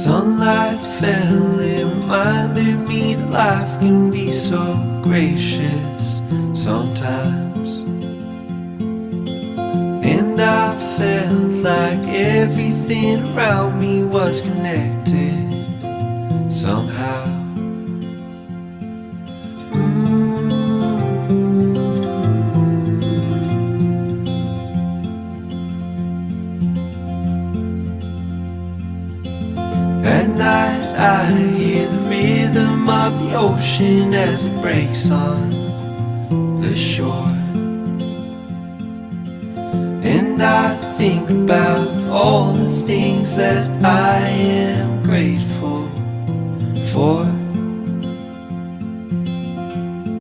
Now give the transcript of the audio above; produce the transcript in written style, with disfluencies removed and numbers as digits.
Sunlight fell and reminded me that life can be so gracious sometimes. And I felt like everything around me was connected somehow. At night I hear the rhythm of the ocean as it breaks on the shore. And I think about all the things that I am